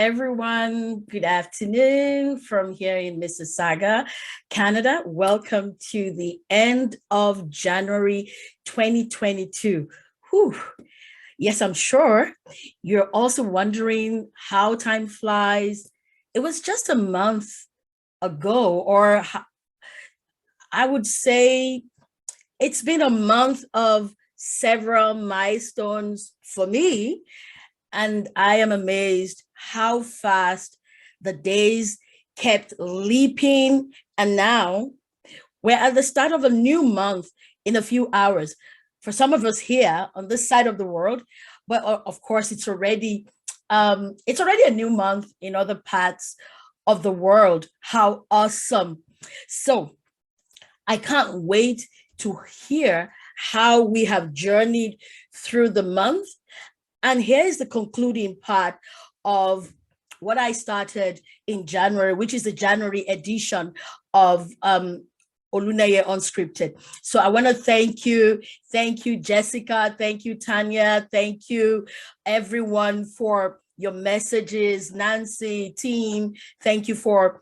Everyone, good afternoon from here in Mississauga, Canada. Welcome to the end of January 2022. Whew. Yes, I'm sure you're also wondering how time flies. It was just a month ago, or I would say it's been a month of several milestones for me. And I am amazed how fast the days kept leaping. And now we're at the start of a new month in a few hours. For some of us here on this side of the world, but of course it's already a new month in other parts of the world. How awesome. So I can't wait to hear how we have journeyed through the month. And here's the concluding part of what I started in January, which is the January edition of Oluneye Unscripted. So I want to thank you. Thank you, Jessica. Thank you, Tanya. Thank you, everyone, for your messages. Nancy, team, thank you for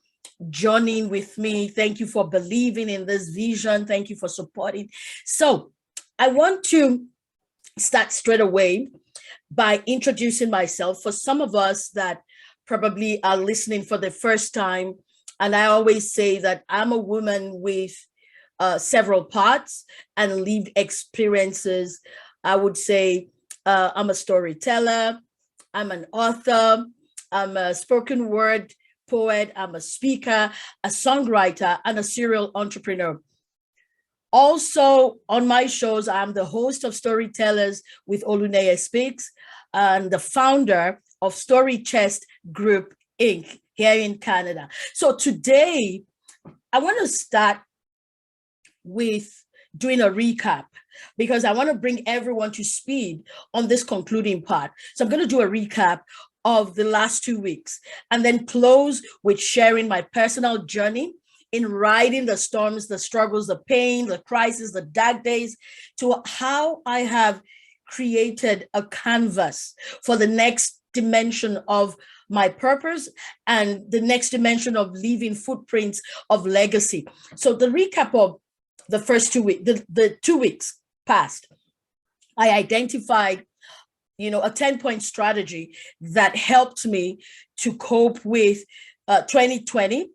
journeying with me. Thank you for believing in this vision. Thank you for supporting. So I want to start straight away by introducing myself for some of us that probably are listening for the first time. And I always say that I'm a woman with several parts and lived experiences. I would say I'm a storyteller, I'm an author, I'm a spoken word poet, I'm a speaker, a songwriter, and a serial entrepreneur. Also on my shows, I'm the host of Storytellers with Oluneye Speaks and the founder of Story Chest Group Inc. here in Canada. So today, I want to start with doing a recap because I want to bring everyone to speed on this concluding part. So I'm going to do a recap of the last 2 weeks and then close with sharing my personal journey in riding the storms, the struggles, the pain, the crisis, the dark days, to how I have created a canvas for the next dimension of my purpose and the next dimension of leaving footprints of legacy. So the recap of the first 2 weeks, the 2 weeks past, I identified a 10-point strategy that helped me to cope with 2020,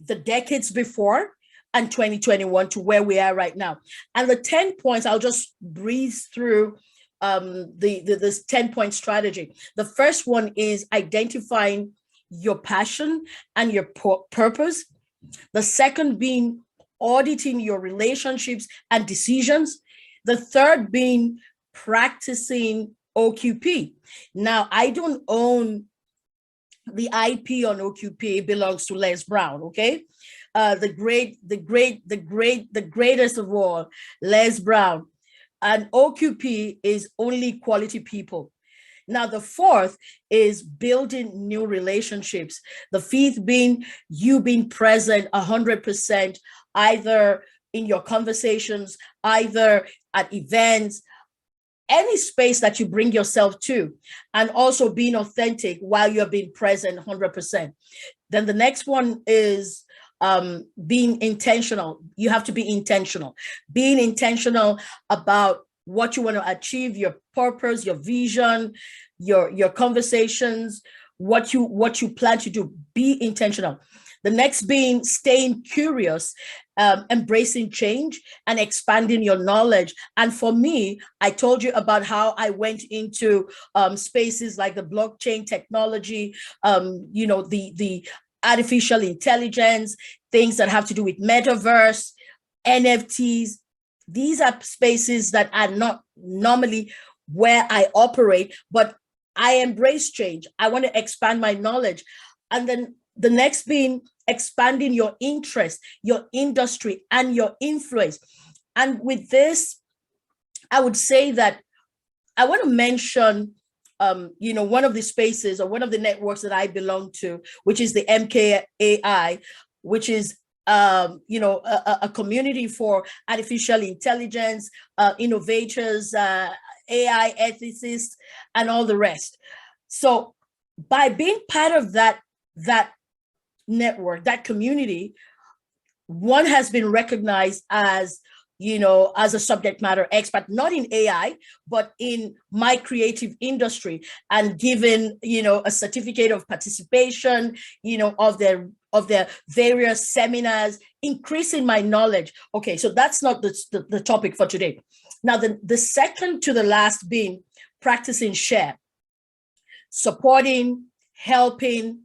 the decades before, and 2021 to where we are right now. And the 10 points, I'll just breeze through this 10-point strategy. The first one is identifying your passion and your purpose. The second being auditing your relationships and decisions. The third being practicing OQP. Now, I don't own the IP on OQP. It belongs to Les Brown, okay? The greatest of all, Les Brown. And OQP is only quality people. Now, the fourth is building new relationships. The fifth being you being present 100%, either in your conversations, either at events, any space that you bring yourself to, and also being authentic while you're being present 100%. Then the next one is being intentional. You have to be intentional. Being intentional about what you want to achieve, your purpose, your vision, your conversations, what you plan to do. Be intentional. The next being staying curious, embracing change and expanding your knowledge. And for me, I told you about how I went into spaces like the blockchain technology, the artificial intelligence, things that have to do with metaverse, NFTs. These are spaces that are not normally where I operate, but I embrace change. I want to expand my knowledge. And then the next being expanding your interest, your industry, and your influence. And with this, I would say that I want to mention, one of the spaces or one of the networks that I belong to, which is the MKAI, which is a community for artificial intelligence, innovators, AI ethicists, and all the rest. So by being part of that network, that community, one has been recognized as, as a subject matter expert, not in AI, but in my creative industry, and given, a certificate of participation, of their various seminars, increasing my knowledge. Okay, so that's not the topic for today. Now, the second to the last being practicing share, supporting, helping,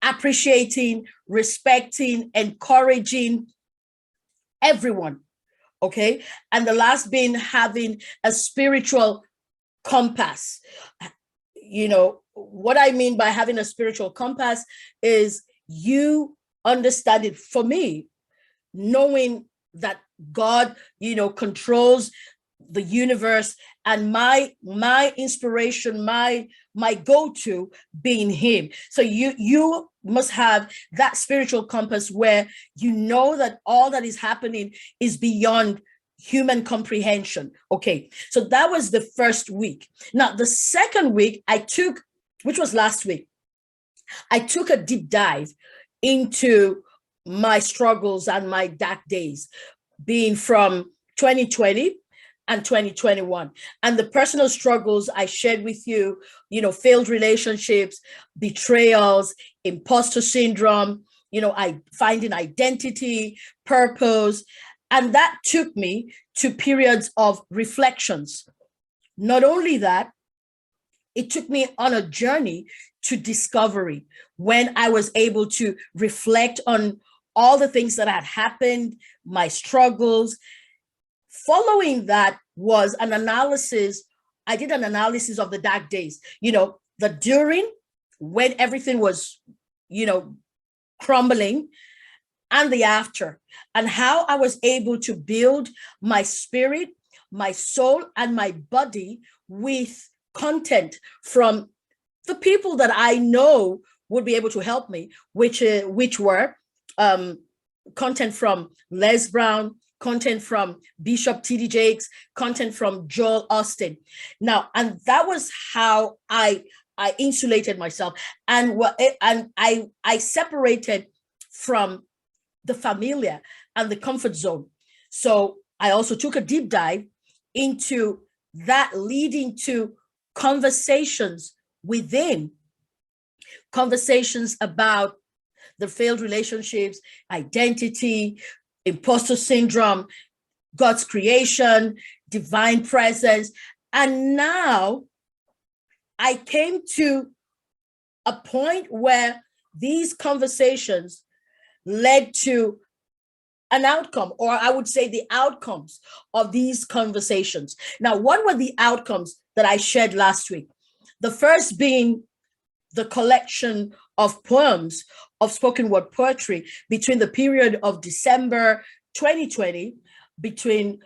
appreciating, respecting, encouraging everyone. Okay. And the last being having a spiritual compass. What I mean by having a spiritual compass is you understand it. For me, knowing that God, controls the universe, and my inspiration, my go-to being him. So you must have that spiritual compass where you know that all that is happening is beyond human comprehension. Okay, so that was the first week. Now, the second week which was last week, I took a deep dive into my struggles and my dark days, being from 2020 and 2021. And the personal struggles I shared with you, failed relationships, betrayals, imposter syndrome, I finding identity, purpose. And that took me to periods of reflections. Not only that, it took me on a journey to discovery, when I was able to reflect on all the things that had happened, my struggles. Following that was an analysis. I did an analysis of the dark days, the during, when everything was, crumbling, and the after, and how I was able to build my spirit, my soul, and my body with content from the people that I know would be able to help me, which were content from Les Brown, content from Bishop T.D. Jakes, content from Joel Austin. Now, and that was how I insulated myself, and I separated from the familiar and the comfort zone. So I also took a deep dive into that, leading to conversations within, conversations about the failed relationships, identity, imposter syndrome, God's creation, divine presence. And now I came to a point where these conversations led to an outcome, or I would say the outcomes of these conversations. Now, what were the outcomes that I shared last week? The first being the collection of poems of spoken word poetry between the period of December 2020, between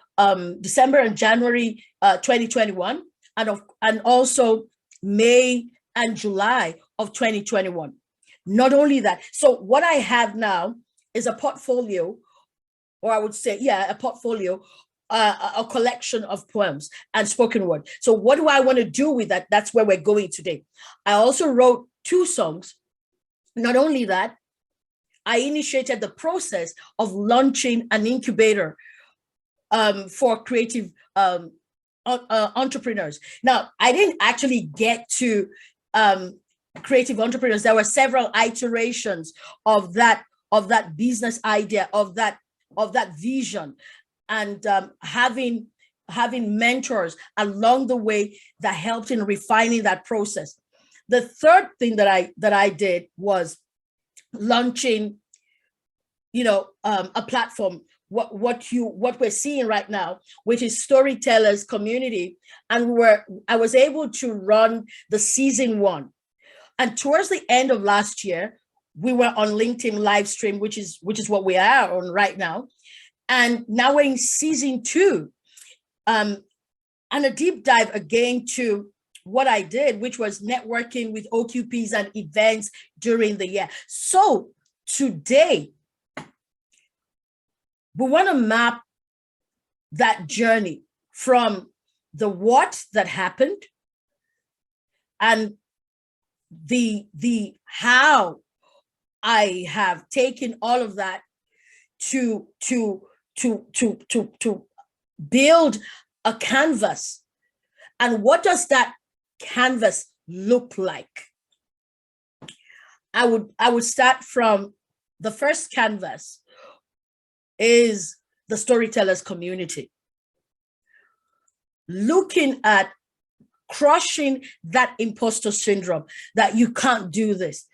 December and January 2021, and also May and July of 2021. Not only that, so what I have now is a portfolio, or I would say, a portfolio, a collection of poems and spoken word. So what do I want to do with that? That's where we're going today. I also wrote 2 songs. Not only that, I initiated the process of launching an incubator for creative entrepreneurs. Now, I didn't actually get to creative entrepreneurs. There were several iterations of that business idea, of that vision, and having mentors along the way that helped in refining that process. The third thing that I did was launching, a platform, what we're seeing right now, which is Storytellers Community, and I was able to run the season 1, and towards the end of last year, we were on LinkedIn live stream, which is what we are on right now, and now we're in season 2, and a deep dive again to what I did, which was networking with OQPs and events during the year. So today, we want to map that journey from the what that happened, and the how I have taken all of that to build a canvas. And what does that canvas look like? I would start from the first canvas is the storytellers community. Looking at crushing that imposter syndrome, that you can't do this.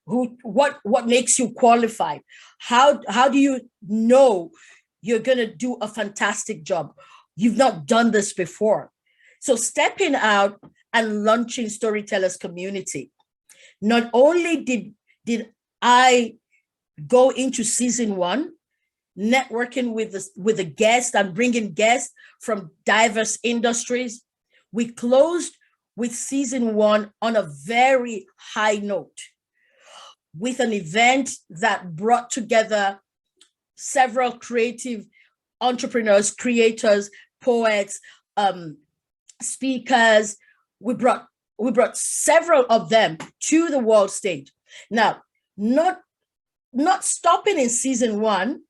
What makes you qualified? How do you know you're gonna do a fantastic job? You've not done this before. So stepping out and launching storytellers community. Not only did I go into season 1, networking with the guests and bringing guests from diverse industries, we closed with season 1 on a very high note, with an event that brought together several creative entrepreneurs, creators, poets, speakers. We brought several of them to the world stage. Now, not stopping in season 1,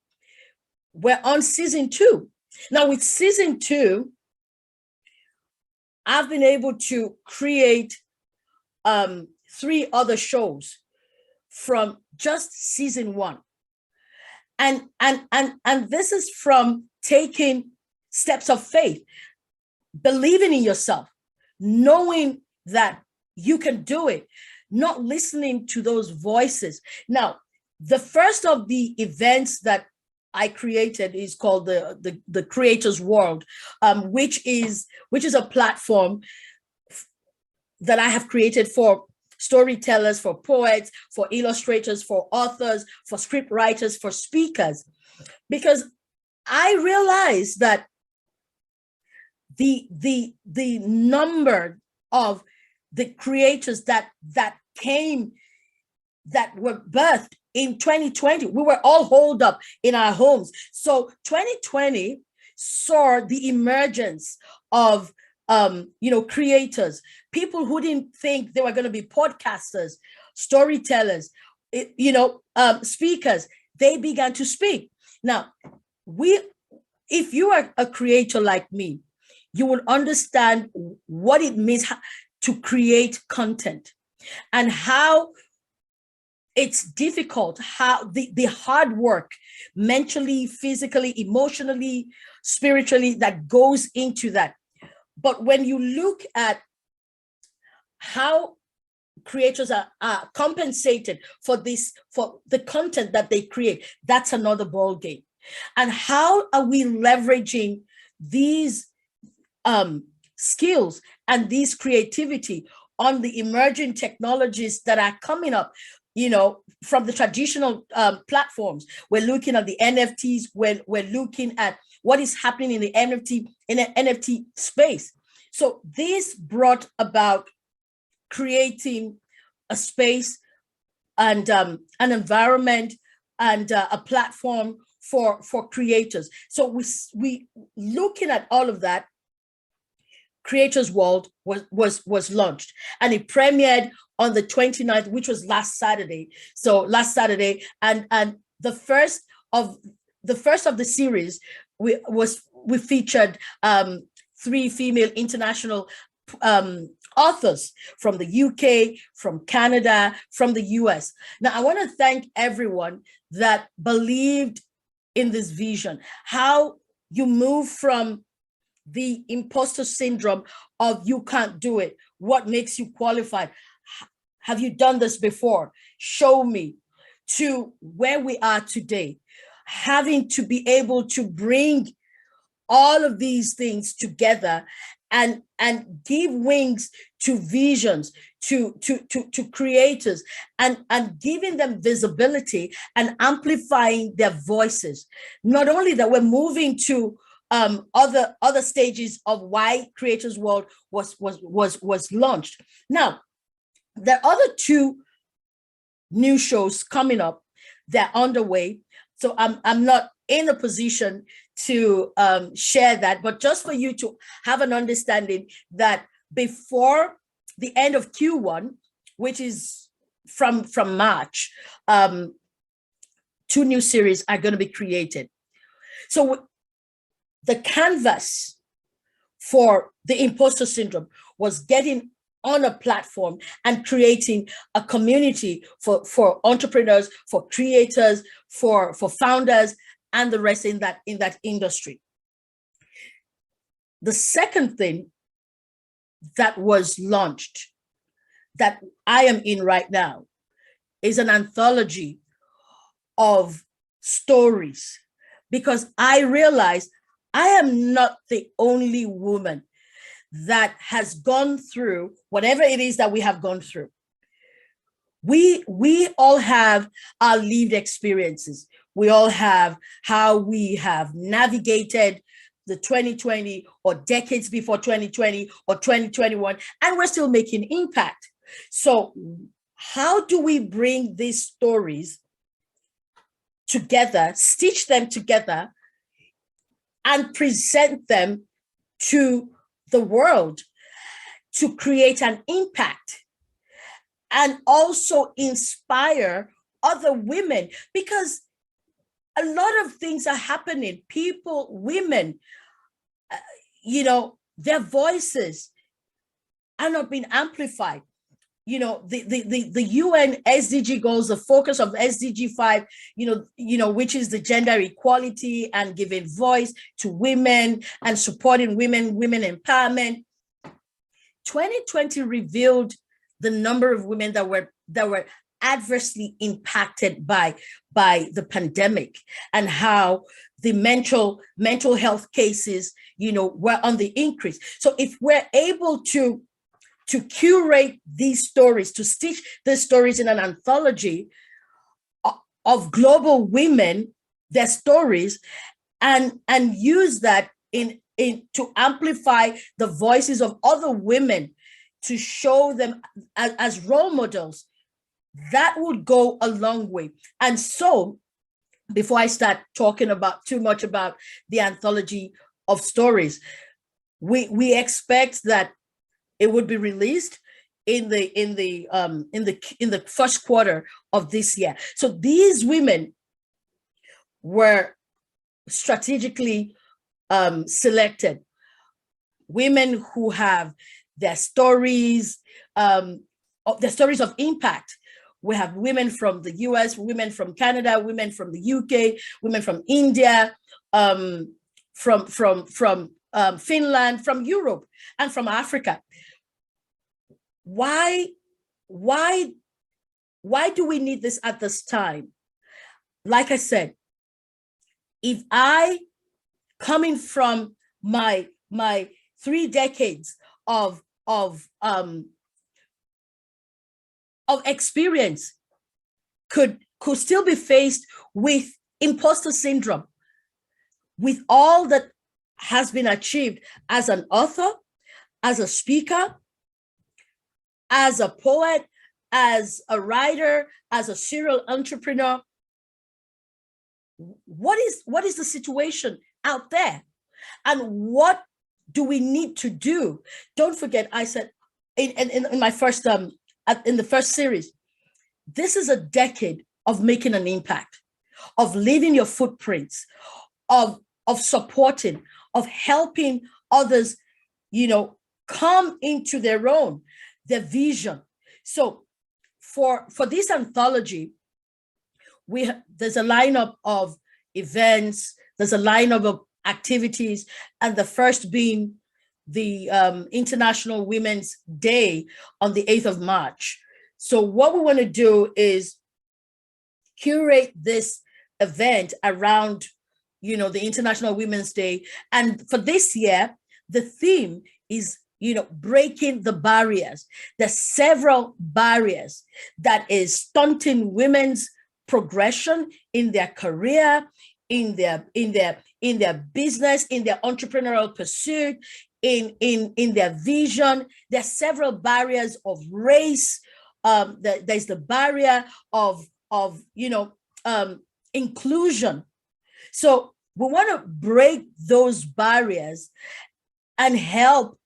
we're on season 2. Now, with season 2, I've been able to create 3 other shows from just season 1. And this is from taking steps of faith, believing in yourself, knowing that you can do it, not listening to those voices. Now, the first of the events that I created is called the Creators World, which is a platform that I have created for storytellers, for poets, for illustrators, for authors, for script writers, for speakers, because I realized that the number of the creators that were birthed in 2020, we were all holed up in our homes. So 2020 saw the emergence of creators, people who didn't think they were going to be podcasters, storytellers, speakers. They began to speak. Now, if you are a creator like me, you will understand what it means to create content and how it's difficult, how the hard work, mentally, physically, emotionally, spiritually, that goes into that. But when you look at how creators are compensated for the content that they create, that's another ball game. And how are we leveraging these skills and this creativity on the emerging technologies that are coming up, from the traditional platforms? We're looking at the NFTs. We're looking at what is happening in the NFT space. So this brought about creating a space and an environment and a platform for creators. So we looking at all of that. Creators World was launched, and it premiered on the 29th, which was last Saturday. So last Saturday, and the first of the series, we featured 3 female international authors from the UK, from Canada, from the US. Now, I want to thank everyone that believed in this vision, how you move from the imposter syndrome of you can't do it. What makes you qualified? Have you done this before? Show me, to where we are today, having to be able to bring all of these things together and give wings to visions, to creators, and giving them visibility and amplifying their voices. Not only that, we're moving to other stages of why Creators World was launched. Now, there are other 2 new shows coming up. They're underway. So I'm not in a position to share that, but just for you to have an understanding that before the end of Q1, which is from March, 2 new series are going to be created. So the canvas for the imposter syndrome was getting on a platform and creating a community for entrepreneurs, for creators, for founders, and the rest in that industry. The second thing that was launched that I am in right now is an anthology of stories, because I realized I am not the only woman that has gone through whatever it is that we have gone through. We all have our lived experiences. We all have how we have navigated the 2020 or decades before 2020 or 2021, and we're still making impact. So how do we bring these stories together, stitch them together, and present them to the world to create an impact and also inspire other women? Because a lot of things are happening. People, women, their voices are not being amplified. The UN SDG goals, the focus of SDG 5, which is the gender equality and giving voice to women and supporting women empowerment. 2020 revealed the number of women that were adversely impacted by the pandemic, and how the mental health cases, were on the increase. So if we're able to curate these stories, to stitch these stories in an anthology of global women, their stories, and use that in to amplify the voices of other women, to show them as role models, that would go a long way. And so, before I start talking about too much about the anthology of stories, we expect that it would be released in the first quarter of this year. So these women were strategically selected, women who have their stories of impact. We have women from the US, women from Canada, women from the UK, women from India, from Finland, from Europe, and from Africa. Why do we need this at this time? Like I said, if I, coming from my 3 decades of experience, could still be faced with imposter syndrome, with all that has been achieved as an author, as a speaker, as a poet, as a writer, as a serial entrepreneur, what is the situation out there? And what do we need to do? Don't forget, I said in my first in the first series, this is a decade of making an impact, of leaving your footprints, of supporting, of helping others, come into their own, their vision. So for this anthology, there's a lineup of events, there's a lineup of activities, and the first being the International Women's Day on the 8th of March. So what we want to do is curate this event around, the International Women's Day. And for this year, the theme is, breaking the barriers. There's several barriers that is stunting women's progression in their career, in their business, in their entrepreneurial pursuit, in their vision. There's several barriers of race. There's the barrier of inclusion. So we want to break those barriers and help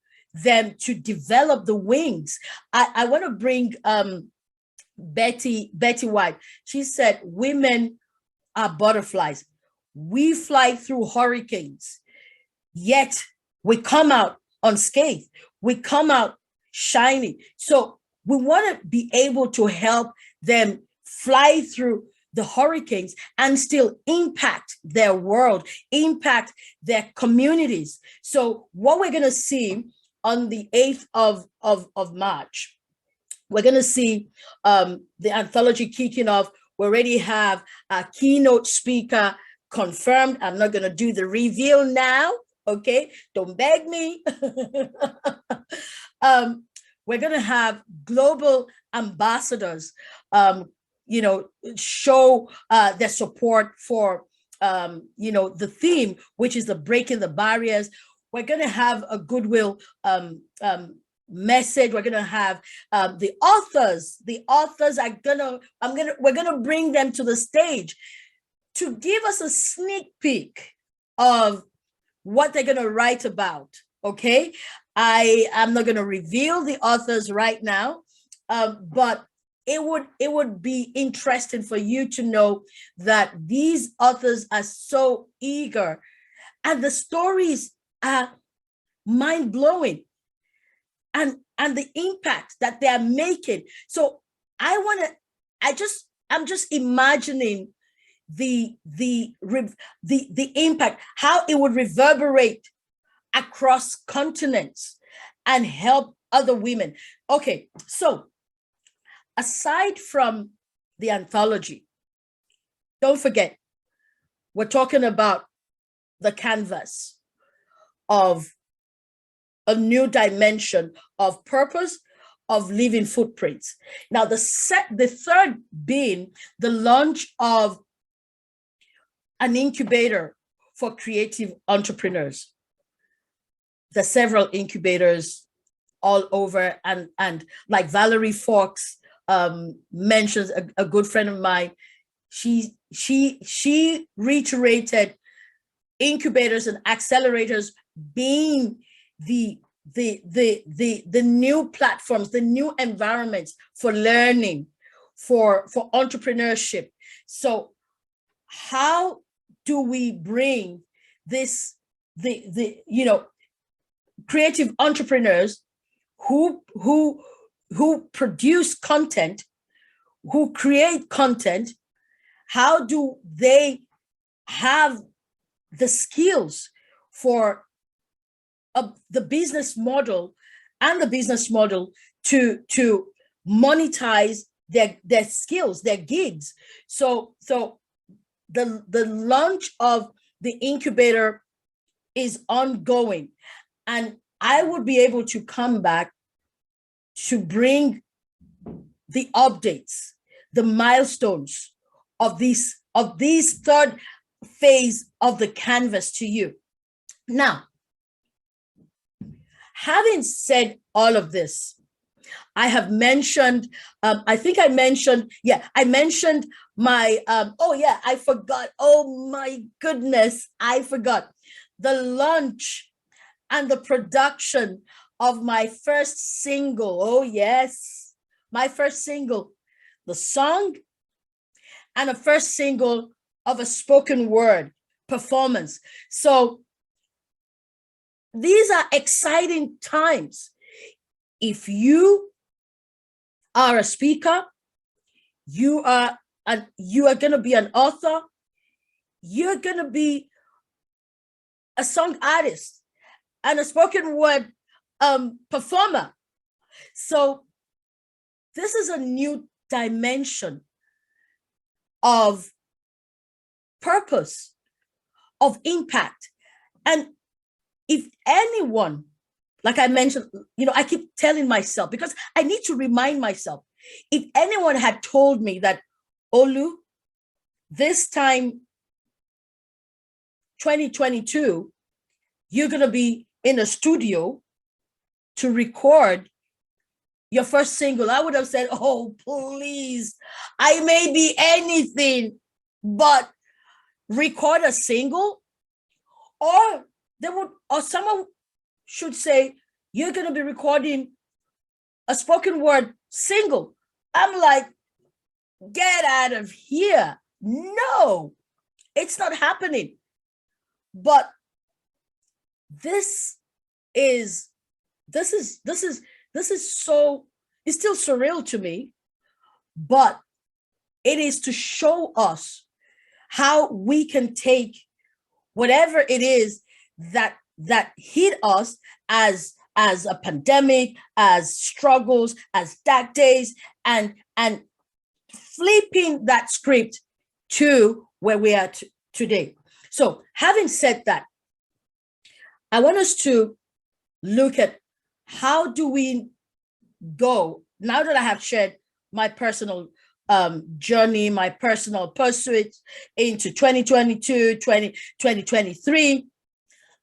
them to develop the wings. I want to bring Betty White. She said, women are butterflies. We fly through hurricanes, yet we come out unscathed. We come out shiny. So we want to be able to help them fly through the hurricanes and still impact their world, impact their communities. So what we're going to see on the 8th of March, we're going to see the anthology kicking off. We already have a keynote speaker confirmed. I'm not going to do the reveal now. Okay, don't beg me. We're going to have global ambassadors, show their support for, the theme, which is the breaking the barriers. We're going to have a goodwill message. We're going to have the authors. The authors are we're going to bring them to the stage to give us a sneak peek of what they're going to write about. Okay, I am not going to reveal the authors right now, but it would be interesting for you to know that these authors are so eager, and the stories are mind-blowing, and the impact that they are making. So I'm just imagining the impact, how it would reverberate across continents and help other women. Okay, so aside from the anthology, don't forget, we're talking about the canvas of a new dimension of purpose, of leaving footprints. Now, the third being the launch of an incubator for creative entrepreneurs. There's several incubators all over, and like Valerie Fox mentions, a good friend of mine, she reiterated incubators and accelerators being the new platforms, the new environments for learning, for entrepreneurship. So how do we bring this, creative entrepreneurs who produce content, who create content, how do they have the skills for the business model to monetize their skills, their gigs? So the launch of the incubator is ongoing, and I would be able to come back to bring the updates, the milestones of these third phase of the canvas to you. Now, having said all of this, I have mentioned, I mentioned my, I forgot. Oh my goodness, I forgot the launch and the production of my first single. Oh yes, my first single, the song, and a first single of a spoken word performance. So these are exciting times. If you are a speaker, you are going to be an author, you're going to be a song artist and a spoken word performer. So this is a new dimension of purpose, of impact. And if anyone, like I mentioned, I keep telling myself, because I need to remind myself, if anyone had told me that, Olu, this time 2022, you're going to be in a studio to record your first single, I would have said, oh, please, I may be anything but record a single. Or someone should say, you're going to be recording a spoken word single. I'm like, get out of here. No, it's not happening. But this is so, it's still surreal to me, but it is to show us how we can take whatever it is that hit us as a pandemic, as struggles, as dark days, and flipping that script to where we are today. So having said that, I want us to look at how do we go, now that I have shared my personal journey, my personal pursuits into 2022, 2023.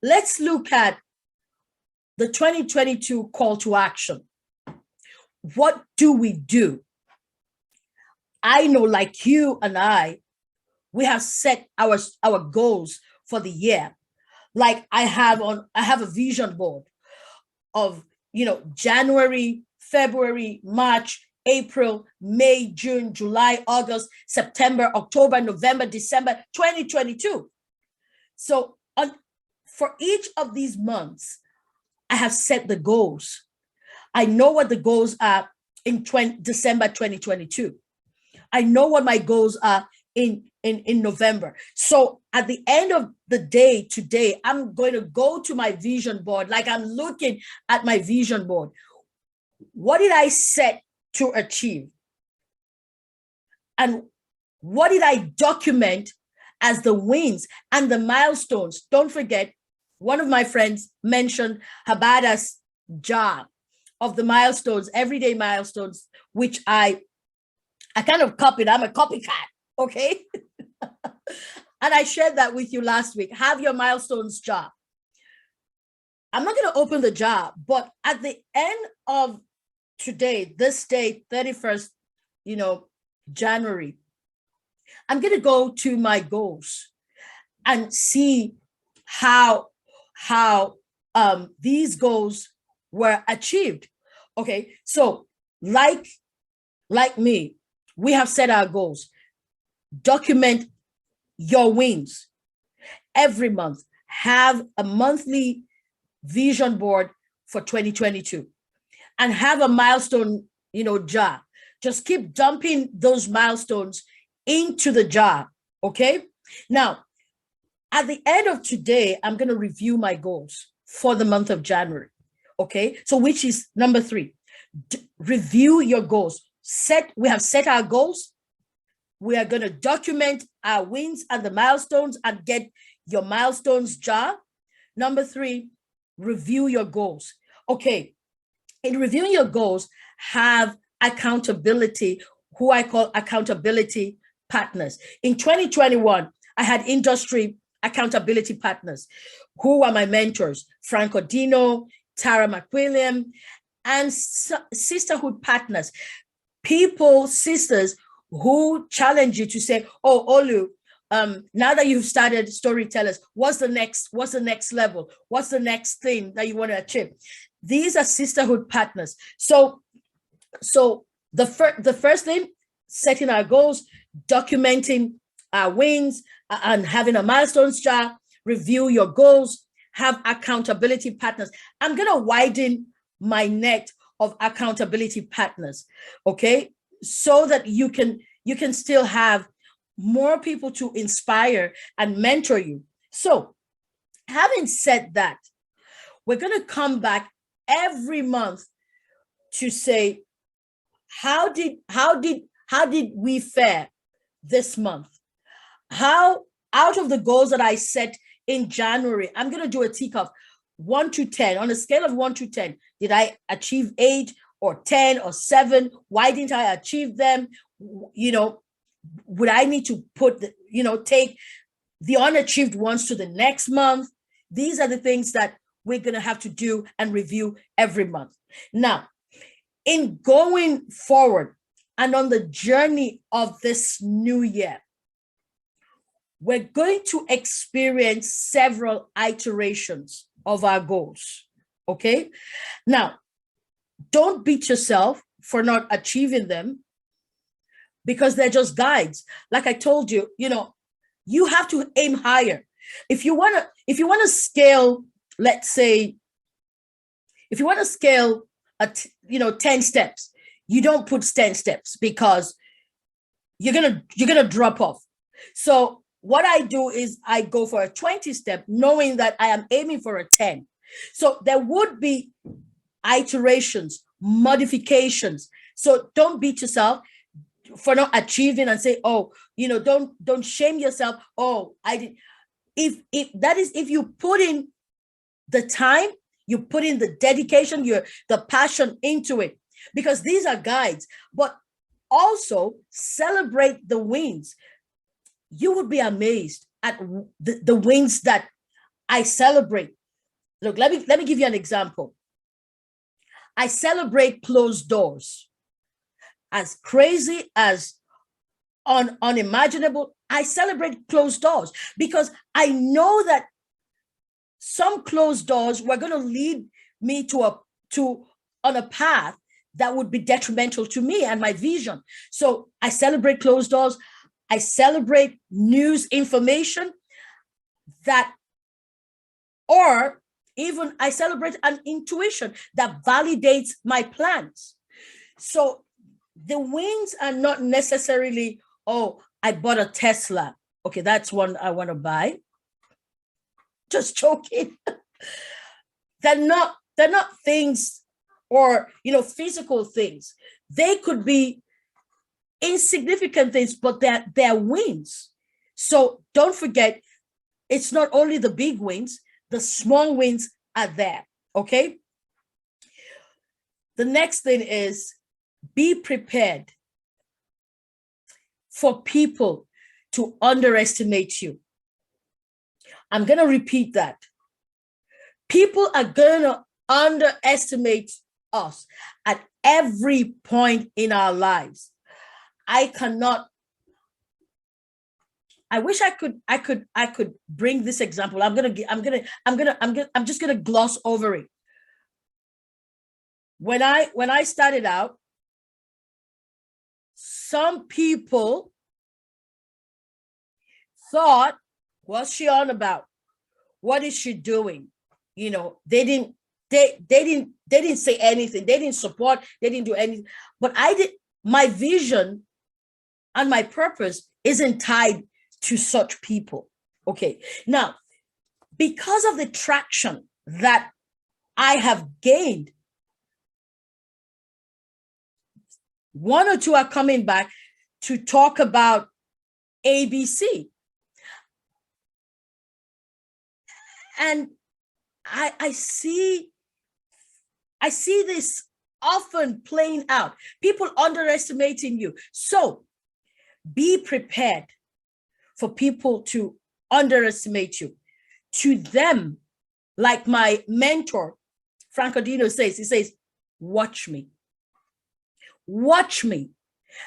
Let's look at the 2022 call to action. What do we do? I know, like you and I, we have set our goals for the year. Like I have a vision board of, January, February, March, April, May, June, July, August, September, October, November, December, 2022. So for each of these months, I have set the goals. I know what the goals are in December 2022. I know what my goals are in November. So at the end of the day today, I'm going to go to my vision board, like I'm looking at my vision board. What did I set to achieve? And what did I document as the wins and the milestones? Don't forget, one of my friends mentioned Habada's jar of the milestones, everyday milestones, which I kind of copied. I'm a copycat, okay? And I shared that with you last week. Have your milestones jar. I'm not going to open the jar, but at the end of today, this day, 31st, January, I'm going to go to my goals and see how these goals were achieved. Okay, so like me, we have set our goals. Document your wins every month. Have a monthly vision board for 2022 and have a milestone, jar. Just keep dumping those milestones into the jar. Okay. Now, at the end of today, I'm going to review my goals for the month of January. Okay. So which is number 3, review your goals. We have set our goals. We are going to document our wins and the milestones and get your milestones jar. Number 3, review your goals. Okay. In reviewing your goals, have accountability, who I call accountability partners. In 2021, I had industry accountability partners who are my mentors, Frank Odino, Tara McWilliam, and sisterhood partners, sisters who challenge you to say, oh, Olu, now that you've started Storytellers, what's the next level? What's the next thing that you want to achieve? These are sisterhood partners. So the first thing, setting our goals, documenting our wins, and having a milestones jar, review your goals, have accountability partners. I'm going to widen my net of accountability partners, okay? So that you can still have more people to inspire and mentor you. So having said that, we're going to come back every month to say, how did we fare this month? How, out of the goals that I set in January, I'm going to do a tick of 1 to 10. On a scale of 1 to 10, did I achieve 8 or 10 or 7? Why didn't I achieve them? Would I need to take the unachieved ones to the next month? These are the things that we're going to have to do and review every month. Now, in going forward and on the journey of this new year, we're going to experience several iterations of our goals. Okay. Now, don't beat yourself for not achieving them because they're just guides. Like I told you, you have to aim higher. If you want to scale, let's say, if you want to scale 10 steps, you don't put 10 steps because you're gonna drop off. So what I do is I go for a 20 step, knowing that I am aiming for a 10. So there would be iterations, modifications. So don't beat yourself for not achieving and say, oh, don't shame yourself. Oh, I did. If you put in the time, you put in the dedication, the passion into it, because these are guides, but also celebrate the wins. You would be amazed at the wins that I celebrate. Look, let me give you an example. I celebrate closed doors. As crazy as unimaginable, I celebrate closed doors because I know that some closed doors were going to lead me on a path that would be detrimental to me and my vision. So I celebrate closed doors. I celebrate news information or even I celebrate an intuition that validates my plans. So the wins are not necessarily, oh, I bought a Tesla. Okay, that's one I want to buy. Just joking. They're not things or physical things. They could be insignificant things, but they're wins. So don't forget, it's not only the big wins, the small wins are there. Okay. The next thing is be prepared for people to underestimate you. I'm going to repeat that. People are going to underestimate us at every point in our lives. I wish I could bring this example. I'm just going to gloss over it. When I started out, some people thought, what's she on about? What is she doing? They didn't say anything. They didn't support. They didn't do anything. But I did. My vision and my purpose isn't tied to such people. Okay. Now, because of the traction that I have gained, one or two are coming back to talk about ABC. And I see this often playing out, people underestimating you. So be prepared for people to underestimate you. To them, like my mentor, Franco Dino says, he says, watch me. Watch me.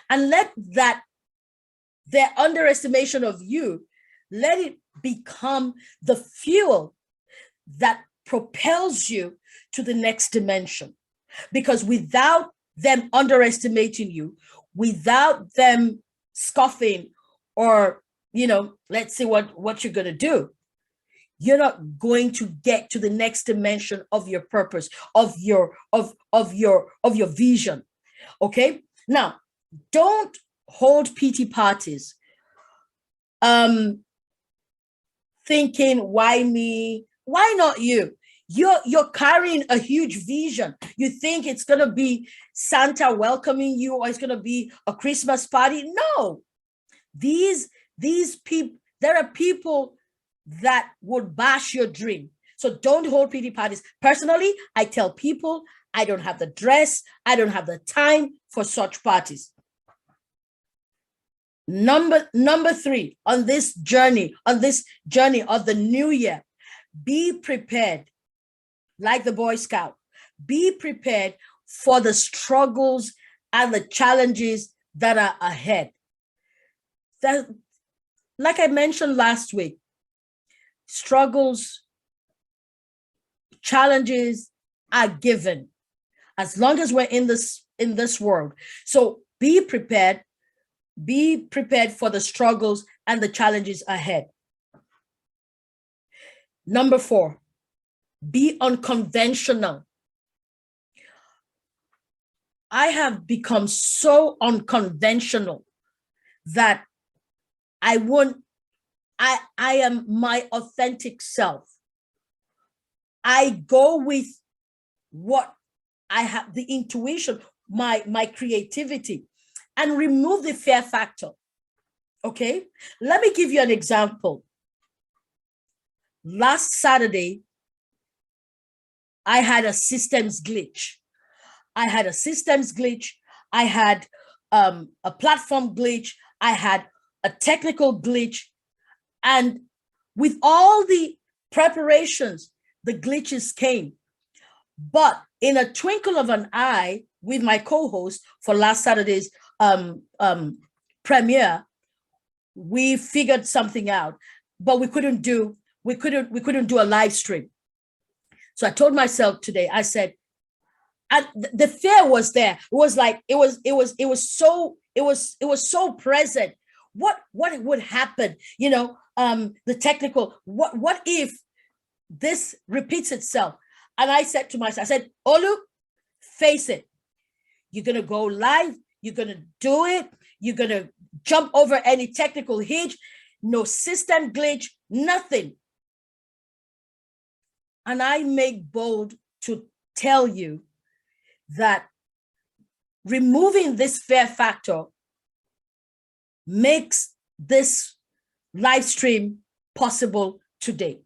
And let their underestimation of you, let it become the fuel that propels you to the next dimension. Because without them underestimating you, without them scoffing or, let's see what you're going to do, you're not going to get to the next dimension of your purpose, of your vision. Okay. Now, don't hold pity parties thinking, why me? Why not you? You're carrying a huge vision. You think it's going to be Santa welcoming you, or it's going to be a Christmas party. No, these people, there are people that would bash your dream. So don't hold pity parties. Personally, I tell people I don't have the dress. I don't have the time for such parties. Number 3 on this journey of the new year, be prepared. Like the Boy Scout, be prepared for the struggles and the challenges that are ahead. That, like I mentioned last week, struggles, challenges, are given as long as we're in this world. So be prepared for the struggles and the challenges ahead. Number 4, be unconventional. I have become so unconventional that I am my authentic self. I go with what I have, the intuition, my creativity, and remove the fear factor. Okay, let me give you an example. Last Saturday, I had a systems glitch. I had a platform glitch. I had a technical glitch. And with all the preparations, the glitches came. But in a twinkle of an eye, with my co-host for last Saturday's premiere, we figured something out. But we couldn't do a live stream. So I told myself today, I said, and the fear was there. It was like it was so present. What would happen? The technical. What if this repeats itself? And I said to myself, I said, Olu, face it. You're gonna go live. You're gonna do it. You're gonna jump over any technical hitch. No system glitch. Nothing. And I make bold to tell you that removing this fear factor makes this live stream possible today.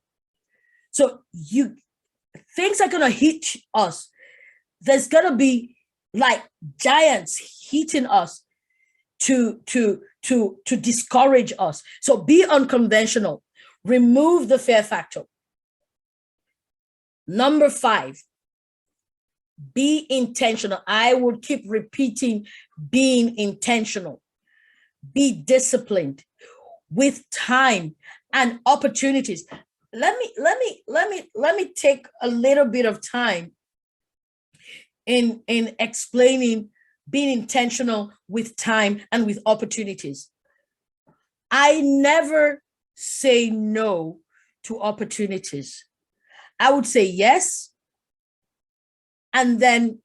So things are going to hit us. There's going to be like giants hitting us to discourage us. So be unconventional. Remove the fear factor. Number 5, be intentional. I would keep repeating being intentional. Be disciplined with time and opportunities. Let me take a little bit of time in explaining being intentional with time and with opportunities. I never say no to opportunities. I would say yes, and then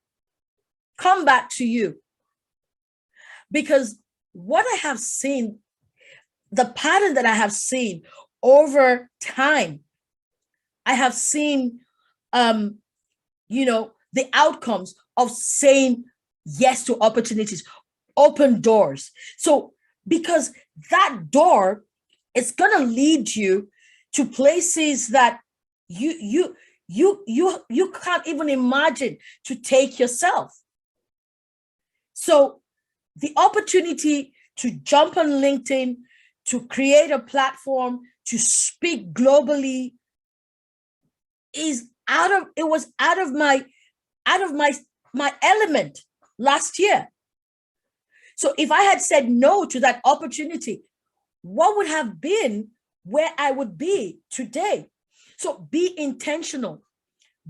come back to you. Because what I have seen, the pattern that I have seen over time, I have seen, the outcomes of saying yes to opportunities, open doors. So, because that door is going to lead you to places that you can't even imagine to take yourself. So the opportunity to jump on LinkedIn, to create a platform, to speak globally was out of my element last year. So if I had said no to that opportunity, what would have been where I would be today? So be intentional,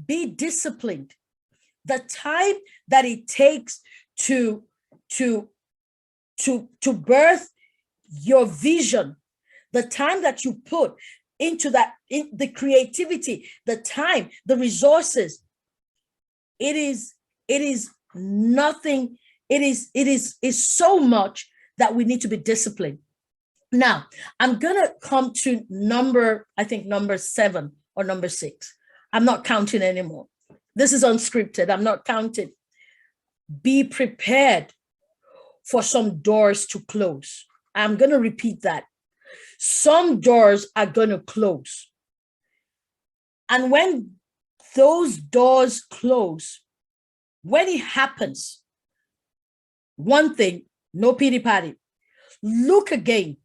be disciplined. The time that it takes to birth your vision, the time that you put into that, in the creativity, the time, the resources, it is nothing. It is so much that we need to be disciplined. Now, I'm going to come to number 7 or number 6. I'm not counting anymore. This is unscripted. I'm not counting. Be prepared for some doors to close. I'm going to repeat that. Some doors are going to close. And when those doors close, when it happens, one thing, no pity party, look again,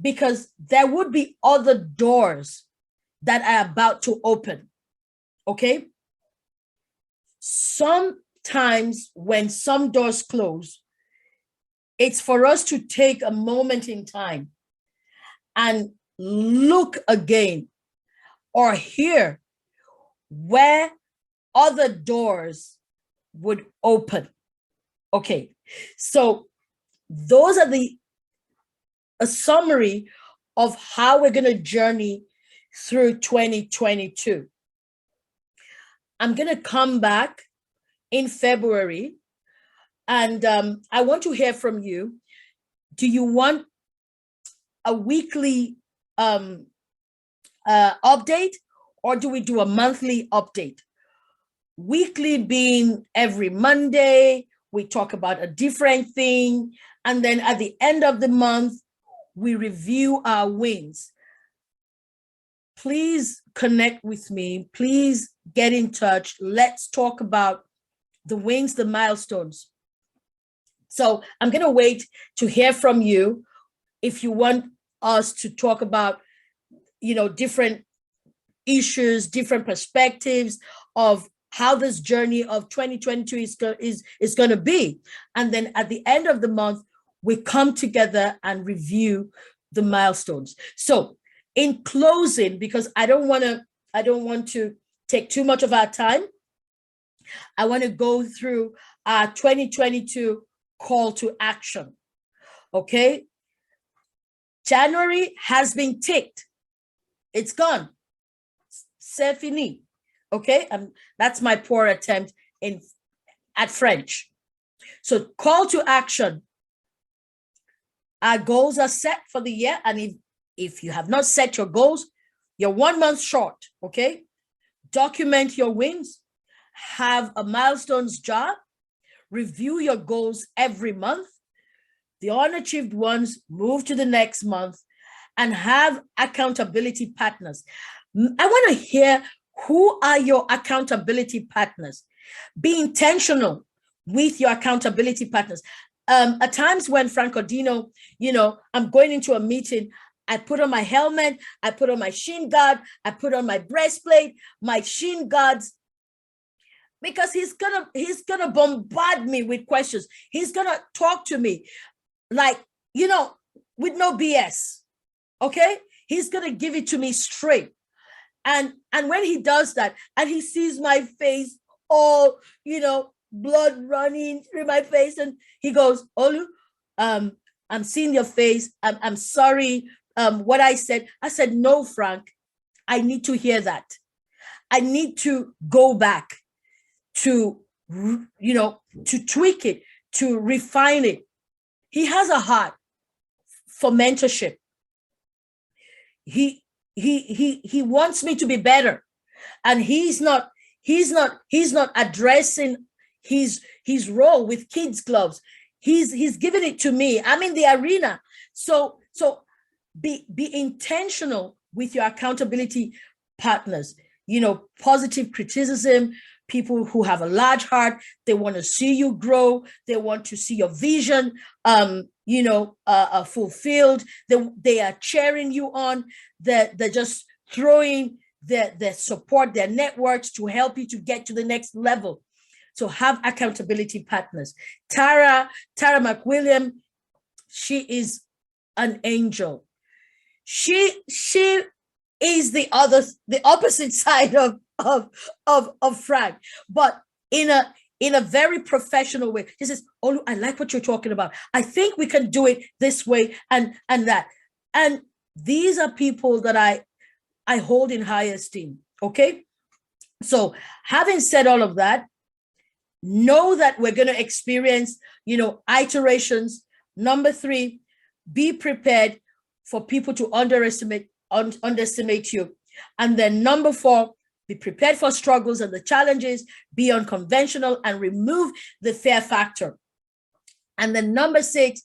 because there would be other doors that are about to open. Okay? Sometimes when some doors close, it's for us to take a moment in time and look again or hear where other doors would open. Okay, so those are a summary of how we're going to journey through 2022. I'm going to come back in February, and I want to hear from you. Do you want a weekly update, or do we do a monthly update? Weekly being every Monday, we talk about a different thing. And then at the end of the month, we review our wins. Please connect with me. Please get in touch. Let's talk about the wins, the milestones. So I'm going to wait to hear from you. If you want us to talk about, different issues, different perspectives of how this journey of 2022 is going to be. And then at the end of the month, we come together and review the milestones. So in closing, because I don't want to take too much of our time, I want to go through our 2022 call to action. Okay. January has been ticked. It's gone. C'est fini. Okay. That's my poor attempt at French. So call to action. Our goals are set for the year. And if you have not set your goals, you're 1 month short. Okay. Document your wins. Have a milestones jar. Review your goals every month. The unachieved ones move to the next month, and have accountability partners. I want to hear, who are your accountability partners? Be intentional with your accountability partners. At times when Franco Dino, I'm going into a meeting, I put on my helmet, I put on my shin guard, I put on my breastplate, my shin guards, because he's gonna bombard me with questions. He's gonna talk to me like, with no BS. Okay, he's gonna give it to me straight. And when he does that, and he sees my face all, blood running through my face, and he goes, Olu, I'm seeing your face. I'm sorry. What I said, no, Frank, I need to hear that. I need to go back to, to tweak it, to refine it. He has a heart for mentorship. He wants me to be better, and he's not addressing his role with kids gloves. He's giving it to me. I'm in the arena. So be intentional with your accountability partners. Positive criticism, people who have a large heart, they want to see you grow. They want to see your vision, fulfilled. They are cheering you on. They're just throwing their support, their networks to help you to get to the next level. So have accountability partners. Tara McWilliam, she is an angel. She is the opposite side of Frank, but in a very professional way. He says, "Oh, I like what you're talking about. I think we can do it this way and that." And these are people that I hold in high esteem. Okay, so having said all of that, know that we're going to experience, iterations. Number 3, be prepared for people to underestimate you. And then number 4, be prepared for struggles and the challenges, be unconventional and remove the fear factor. And then number 6,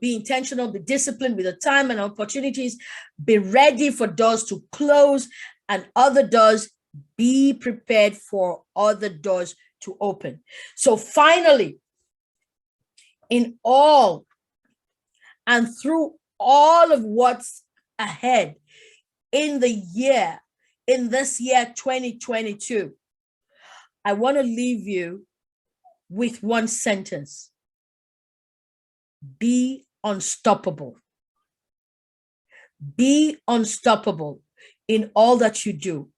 be intentional, be disciplined with the time and opportunities, be ready for doors to close and other doors, be prepared for other doors to open. So finally, in all and through all of what's ahead in this year 2022, I want to leave you with one sentence: be unstoppable. Be unstoppable in all that you do.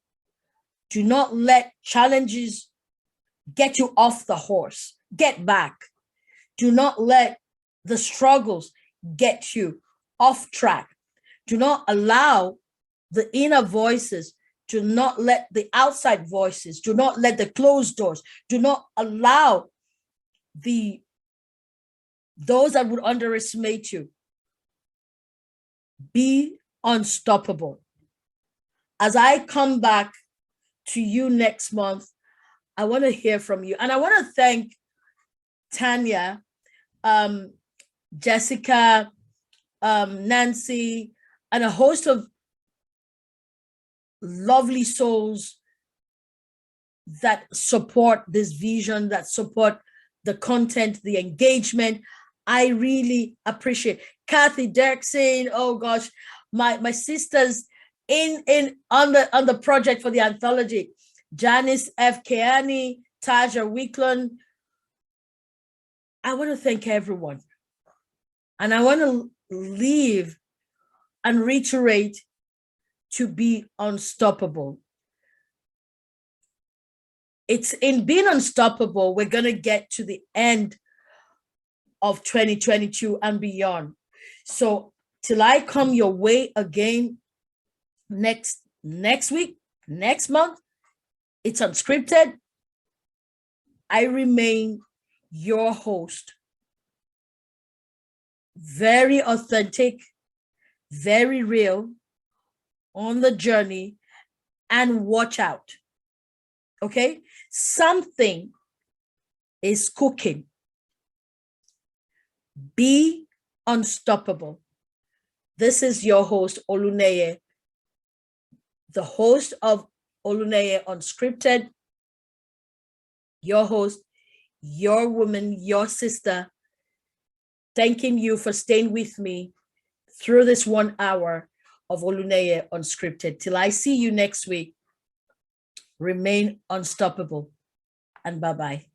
Do not let challenges get you off the horse. Get back. Do not let the struggles get you off track. Do not allow the inner voices. Do not let the outside voices. Do not let the closed doors. Do not allow those that would underestimate you. Be unstoppable. As I come back to you next month, I want to hear from you. And I want to thank Tanya, Jessica, Nancy, and a host of lovely souls that support this vision, that support the content, the engagement. I really appreciate Kathy Dirksen. Oh gosh, my sisters on the project for the anthology. Janice F. Keani, Taja Weekland. I want to thank everyone. And I want to leave and reiterate to be unstoppable. It's in being unstoppable, we're going to get to the end of 2022 and beyond. So till I come your way again next week, next month, it's unscripted. I remain your host. Very authentic, very real, on the journey, and watch out. Okay? Something is cooking. Be unstoppable. This is your host, Oluneye, the host of Oluneye Unscripted, your host, your woman, your sister, thanking you for staying with me through this 1 hour of Oluneye Unscripted. Till I see you next week, remain unstoppable, and bye-bye.